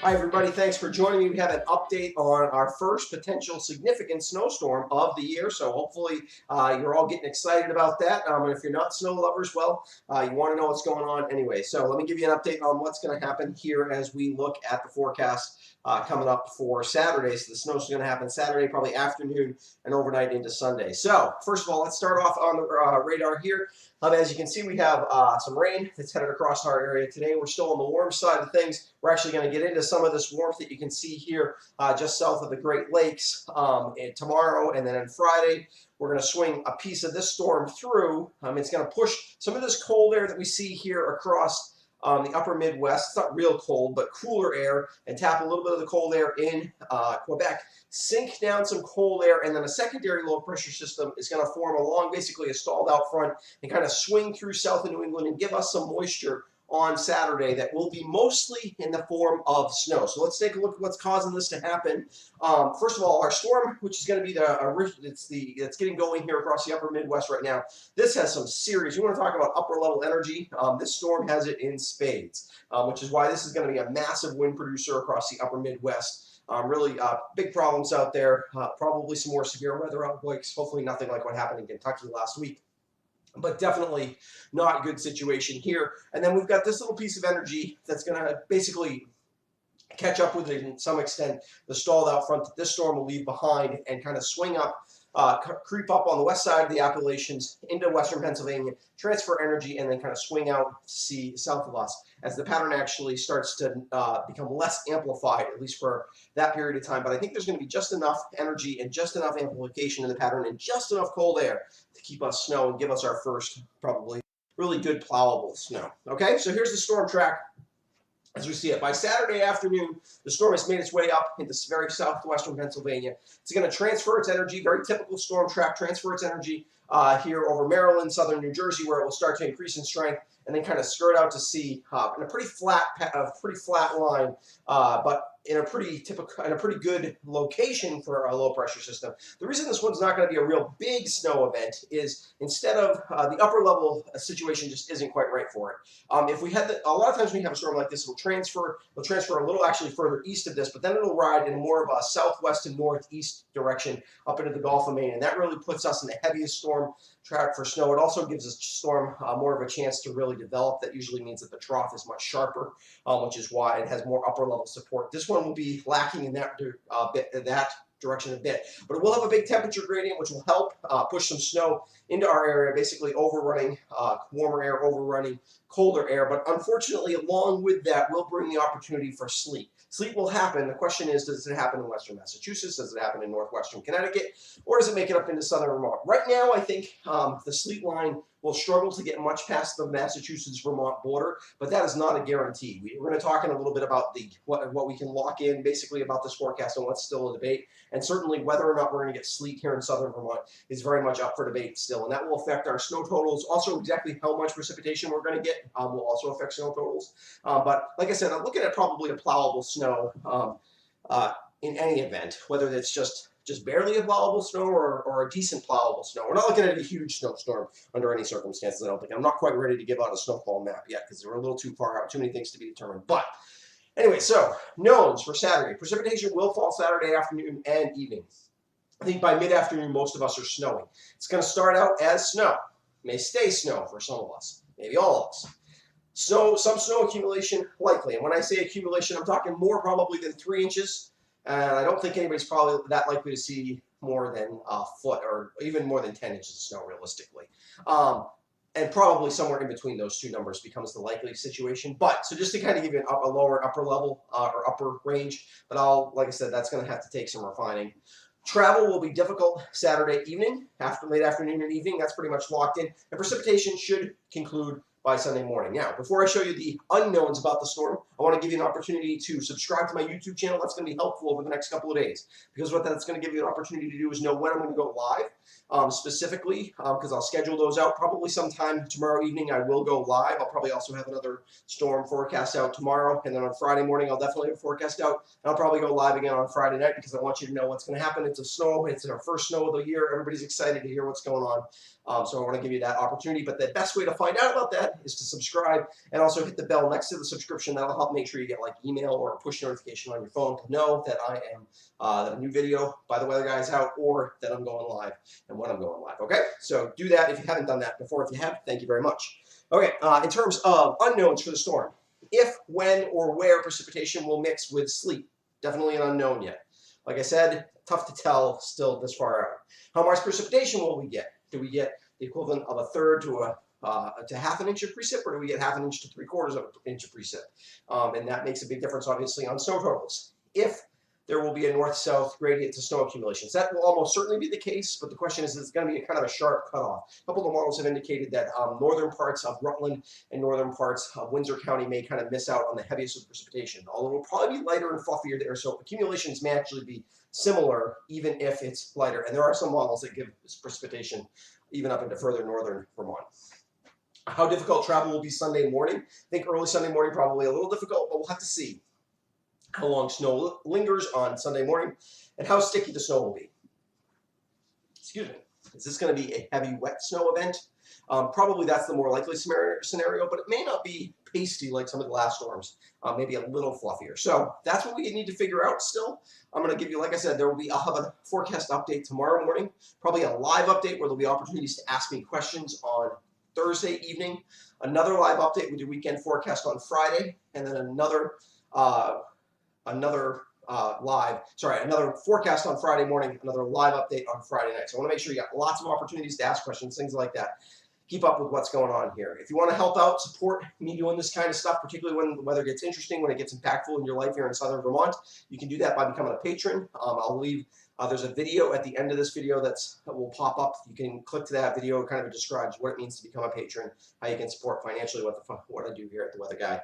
Hi, everybody. Thanks for joining me. We have an update on our first potential significant snowstorm of the year. So hopefully you're all getting excited about that. And if you're not snow lovers, well, you want to know what's going on anyway. So let me give you an update on what's going to happen here as we look at the forecast coming up for Saturday. So the snow's going to happen Saturday, probably afternoon and overnight into Sunday. So first of all, let's start off on the radar here. As you can see, we have some rain that's headed across our area today. We're still on the warm side of things. We're actually going to get into some of this warmth that you can see here just south of the Great Lakes tomorrow, and then on Friday, we're going to swing a piece of this storm through. It's going to push some of this cold air that we see here across the upper Midwest. It's not real cold, but cooler air, and tap a little bit of the cold air in Quebec, sink down some cold air, and then a secondary low pressure system is going to form along basically a stalled out front and kind of swing through south of New England and give us some moisture on Saturday that will be mostly in the form of snow. So let's take a look at what's causing this to happen. First of all, our storm, which is going to be it's getting going here across the upper Midwest right now. This has some serious, you want to talk about upper level energy, this storm has it in spades, which is why this is going to be a massive wind producer across the upper Midwest. Really big problems out there, probably some more severe weather outbreaks, hopefully nothing like what happened in Kentucky last week. But definitely not a good situation here. And then we've got this little piece of energy that's going to basically catch up with it in some extent, the stalled out front that this storm will leave behind, and kind of swing up, creep up on the west side of the Appalachians into western Pennsylvania, transfer energy, and then kind of swing out to sea south of us as the pattern actually starts to become less amplified, at least for that period of time. But I think there's going to be just enough energy and just enough amplification in the pattern and just enough cold air to keep us snow and give us our first probably really good plowable snow. Okay, so here's the storm track as we see it. By Saturday afternoon, the storm has made its way up into very southwestern Pennsylvania. It's going to transfer its energy, very typical storm track, transfer its energy here over Maryland, southern New Jersey, where it will start to increase in strength, and then kind of skirt out to sea in a pretty flat line, but in a pretty good location for a low pressure system. The reason this one's not going to be a real big snow event is instead of the upper level situation just isn't quite right for it. If we had a lot of times when you have a storm like this, it'll transfer a little actually further east of this, but then it'll ride in more of a southwest and northeast direction up into the Gulf of Maine, and that really puts us in the heaviest storm track for snow. It also gives us storm more of a chance to really develop. That usually means that the trough is much sharper, which is why it has more upper level support. This one will be lacking in that direction a bit, but it will have a big temperature gradient, which will help push some snow into our area, basically overrunning warmer air, overrunning colder air. But unfortunately, along with that will bring the opportunity for sleet. Sleet will happen. The question is, does it happen in western Massachusetts? Does it happen in northwestern Connecticut? Or does it make it up into southern Vermont? Right now, I think the sleet line will struggle to get much past the Massachusetts-Vermont border, but that is not a guarantee. We're going to talk in a little bit about what we can lock in basically about this forecast and what's still a debate. And certainly whether or not we're going to get sleet here in southern Vermont is very much up for debate still. And that will affect our snow totals. Also, exactly how much precipitation we're going to get will also affect snow totals. But like I said, I'm looking at probably a plowable snow in any event, whether it's just barely a plowable snow or a decent plowable snow. We're not looking at a huge snowstorm under any circumstances, I don't think. I'm not quite ready to give out a snowfall map yet because we're a little too far out, too many things to be determined. But anyway, so knowns for Saturday. Precipitation will fall Saturday afternoon and evening. I think by mid-afternoon, most of us are snowing. It's going to start out as snow. May stay snow for some of us, maybe all of us. Some snow accumulation likely. And when I say accumulation, I'm talking more probably than 3 inches. And I don't think anybody's probably that likely to see more than a foot or even more than 10 inches of snow realistically. And probably somewhere in between those two numbers becomes the likely situation. But so just to kind of give you a lower upper level or upper range, but like I said, that's going to have to take some refining. Travel will be difficult Saturday evening, late afternoon and evening. That's pretty much locked in. And precipitation should conclude by Sunday morning. Now, before I show you the unknowns about the storm, I want to give you an opportunity to subscribe to my YouTube channel. That's going to be helpful over the next couple of days, because what that's going to give you an opportunity to do is know when I'm going to go live, specifically, because I'll schedule those out probably sometime tomorrow evening. I will go live. I'll probably also have another storm forecast out tomorrow, and then on Friday morning, I'll definitely have a forecast out, and I'll probably go live again on Friday night because I want you to know what's going to happen. It's our first snow of the year. Everybody's excited to hear what's going on. So I want to give you that opportunity. But the best way to find out about that is to subscribe and also hit the bell next to the subscription. That'll help make sure you get like email or a push notification on your phone to know that I am that a new video by the weather guy is out, or that I'm going live and when I'm going live. Okay, so do that if you haven't done that before. If you have, thank you very much. Okay, in terms of unknowns for the storm, if, when, or where precipitation will mix with sleet, definitely an unknown yet. Like I said, tough to tell still this far out. How much precipitation will we get? Do we get the equivalent of a third to half an inch of precip, or do we get half an inch to 3/4 of an inch of precip? And that makes a big difference, obviously, on snow totals. If there will be a north-south gradient to snow accumulations, that will almost certainly be the case, but the question is it's going to be a kind of a sharp cutoff. A couple of the models have indicated that northern parts of Rutland and northern parts of Windsor County may kind of miss out on the heaviest of precipitation, although it will probably be lighter and fluffier there, so accumulations may actually be similar even if it's lighter. And there are some models that give this precipitation even up into further northern Vermont. How difficult travel will be Sunday morning? I think early Sunday morning probably a little difficult, but we'll have to see how long snow lingers on Sunday morning and how sticky the snow will be. Excuse me. Is this going to be a heavy wet snow event? Probably that's the more likely scenario, but it may not be pasty like some of the last storms, maybe a little fluffier. So that's what we need to figure out still. I'm going to give you, like I said, I'll have a forecast update tomorrow morning, probably a live update where there'll be opportunities to ask me questions on Thursday evening, another live update with your weekend forecast on Friday, and then another forecast on Friday morning, another live update on Friday night. So I want to make sure you got lots of opportunities to ask questions, things like that. Keep up with what's going on here. If you want to help out, support me doing this kind of stuff, particularly when the weather gets interesting, when it gets impactful in your life here in Southern Vermont, you can do that by becoming a patron. I'll leave, there's a video at the end of this video that will pop up. You can click to that video. It kind of describes what it means to become a patron, how you can support financially what I do here at The Weather Guy.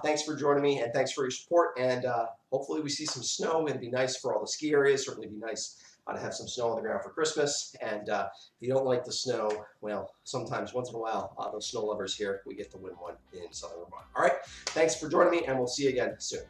Thanks for joining me, and thanks for your support. And hopefully we see some snow. It'd be nice for all the ski areas. Certainly be nice to have some snow on the ground for Christmas. And if you don't like the snow, well, sometimes once in a while, those snow lovers here, we get to win one in Southern Vermont. All right, thanks for joining me, and we'll see you again soon.